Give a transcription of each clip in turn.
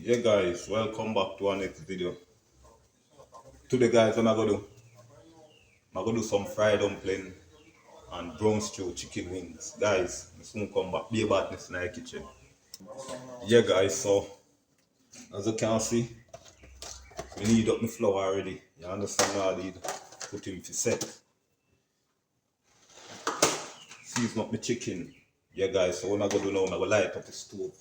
Yeah guys, welcome back to our next video. Today guys, what am I gonna do? I'm gonna do some fried dumpling and brown stew chicken wings. Guys, I soon come back. Be about this in the kitchen. Yeah guys, so as you can see, we need up the flour already. You understand what I need? Put him to set. Season up the chicken. Yeah guys, so what I'm gonna do now, I'm gonna light up the stove.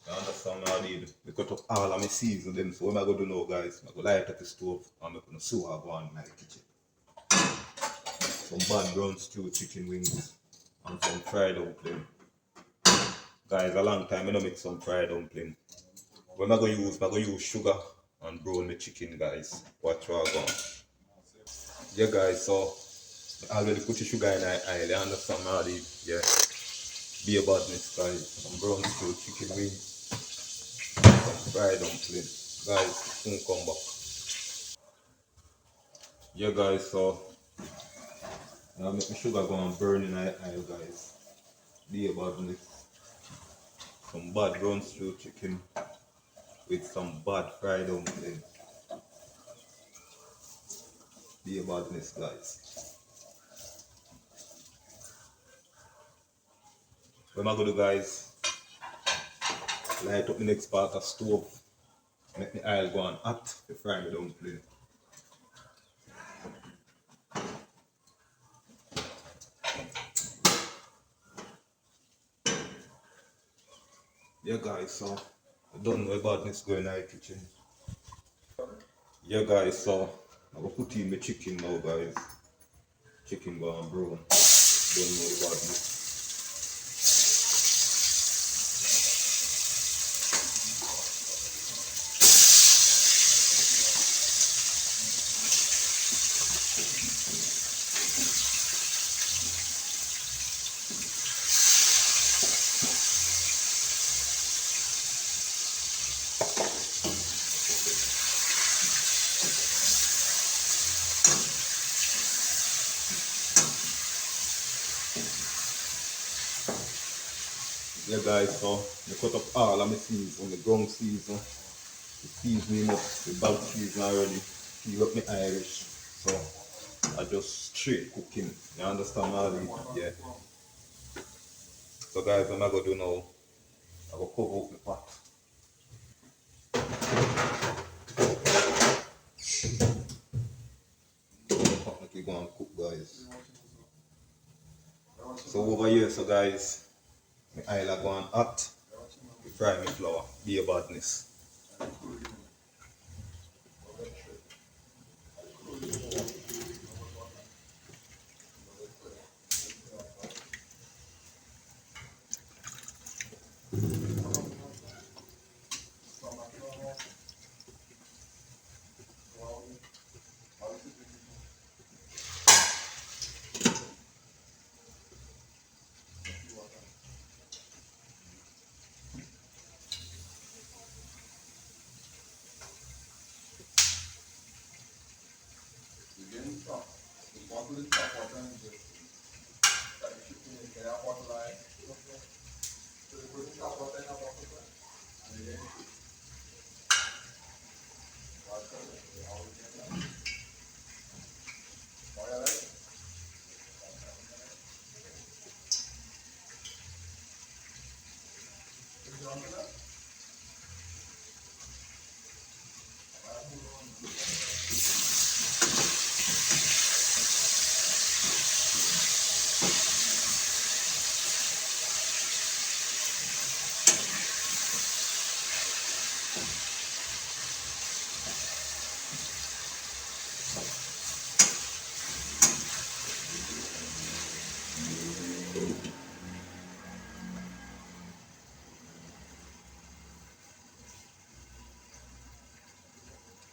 You understand what I need? We cut up all of my season them. So what am I gonna do now guys? I'm gonna light up the stove and I'm gonna sew go on in the kitchen. Some bad brown stew chicken wings and some fried dumpling. Guys, a long time I don't make some fried dumpling. What am I gonna use sugar and brown the chicken guys. Watch what I go. Yeah guys, so I already put the sugar in the oil, you understand already? Yeah. Be a badness guys. Some brown stew chicken wings, some fried dumpling. Guys, soon come back. Yeah guys, so now make my sugar go and burn in the oil guys. Be a badness. Some bad brown stew chicken with some bad fried dumpling. Be a badness, guys. What am I gonna do, guys? Light up the next part of stove. Make the oil go on hot to fry the dumpling. Yeah, guys, so I don't know about this going in the kitchen. Yeah, guys, so I'm gonna put in the chicken now, guys. Chicken gone brown. Don't know about this. Yeah, guys, so I cut up all of my season, the ground season, the seasoning up, the bag season already. Heat up my Irish. So I just straight cooking. You understand all the yeah. So guys, what I'm gonna do now, I will cover up the pot. Pot make it go and cook guys. So over here, so guys, my oil are going hot. We fry my flour. Be a badness.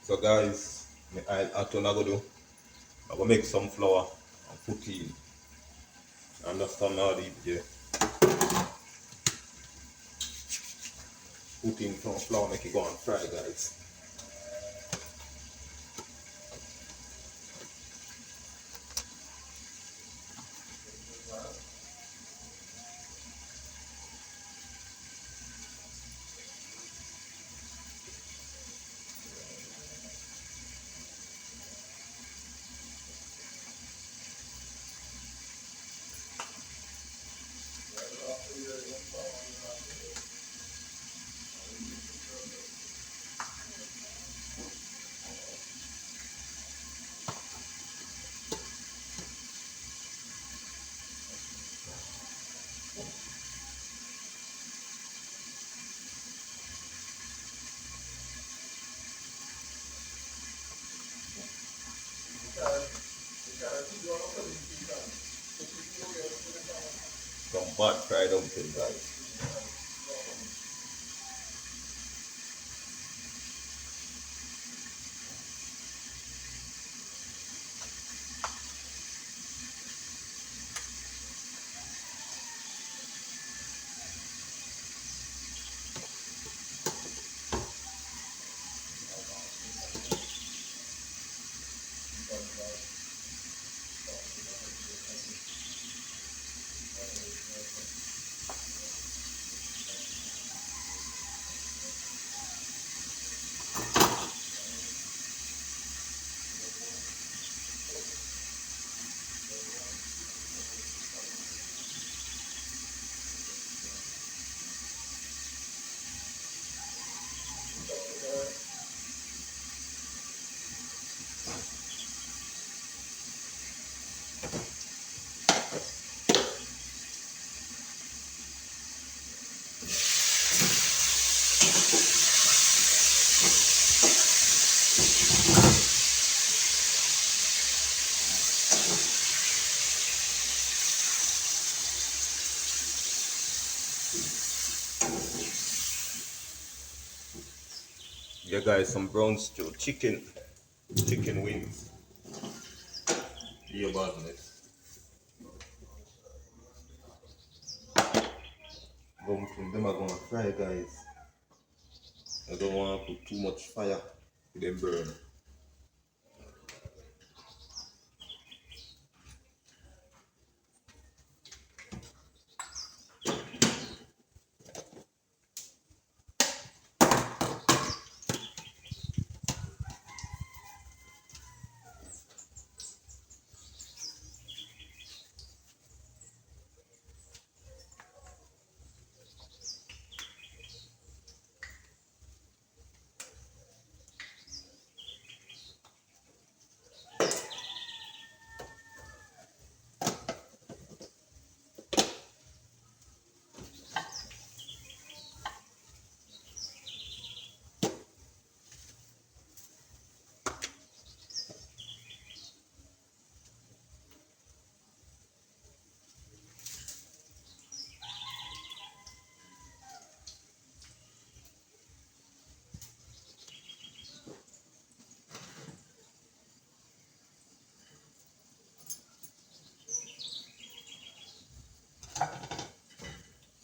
So guys, I turn I go do. I go make some flour and put in. Understand how the yeah. Put in some flour, make it go and fry guys. bad fried dumpling, guys. Yeah, guys, some brown stew, chicken wings. Yeah, badness. Dumpling, them are gonna fry, guys. I don't want to put too much fire to them burn.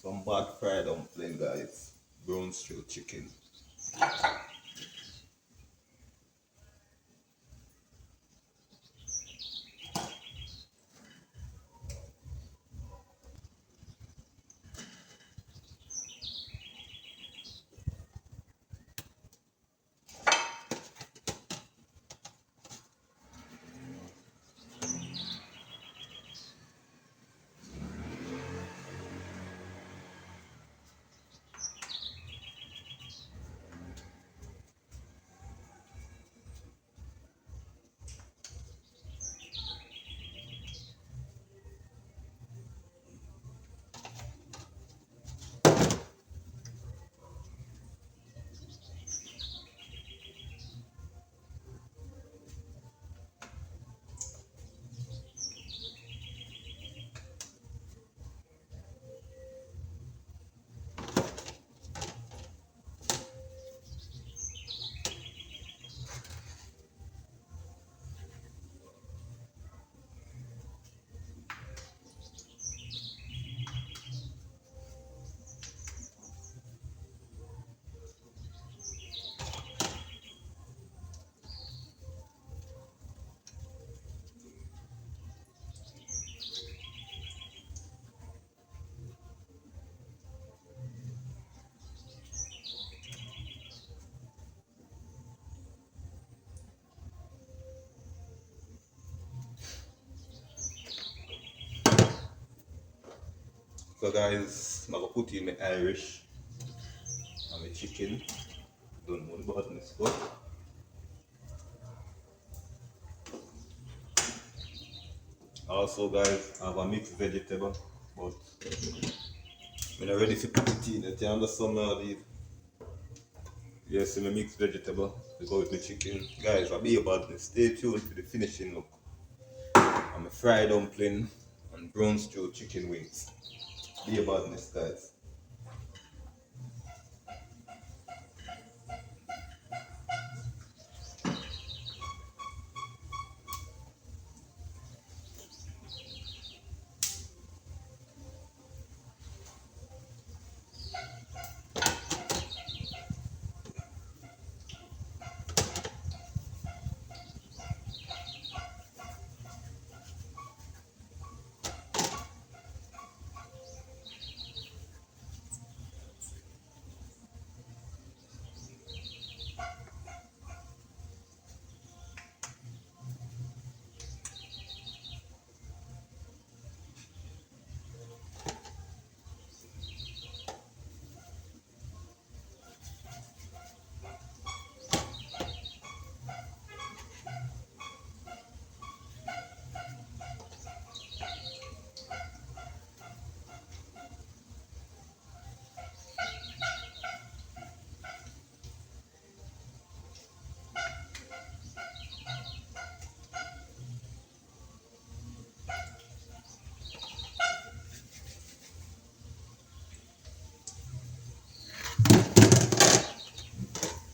Some bad fried dumpling, guys. Brown stew chicken. So guys, I'm gonna put in my Irish and my chicken. Don't know the badness, but also guys, I have a mixed vegetable, but I'm not ready to put it in. You understand now? Yes, my mixed vegetable to go with my chicken. Guys, I'll be about this. Stay tuned for the finishing look. I'm a fried dumpling and brown stew chicken wings. Be a badness, guys.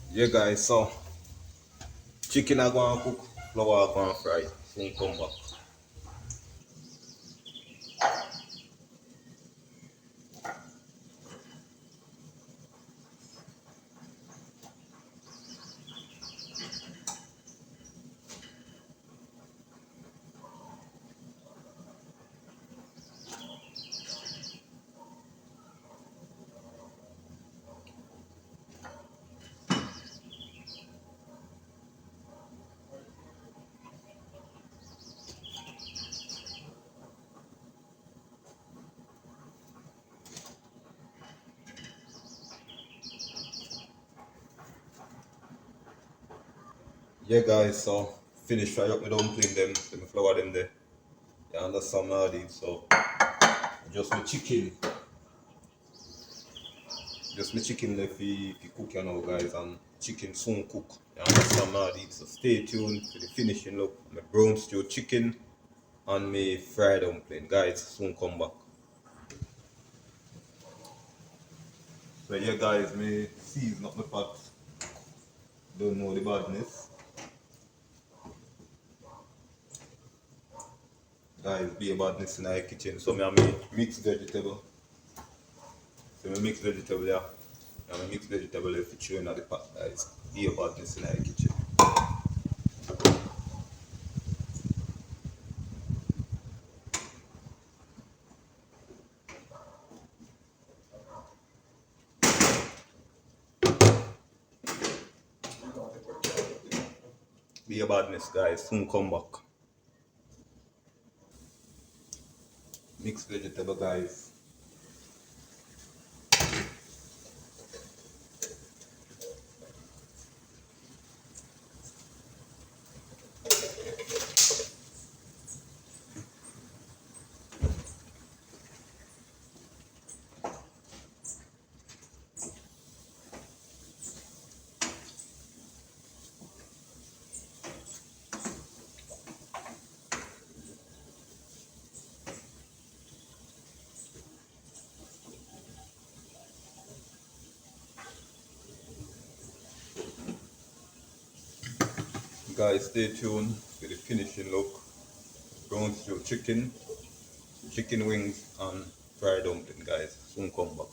Yeah, guys, so chicken I go and cook, flour I go and fry. Soon come back. Yeah, guys, so finish fry up my dumpling them, then my flour them there. You understand how I did, so just my chicken. Just my chicken left for cook, you know, guys, and chicken soon cook. You understand how I did, so stay tuned for the finishing look. My brown stew chicken and my fried dumpling, guys, soon come back. So yeah, guys, me season up my pot. Don't know the badness. Guys, be a badness in our kitchen. So me have me mixed vegetable. So me mix vegetable, yeah. And me mix vegetable if you chew in the pot, guys. Be a badness in our kitchen. Be a badness, guys. Soon come back. Mixed vegetable, guys. Guys, stay tuned for the finishing look. Brown stew chicken, chicken wings, and fried dumpling, guys. Soon come back.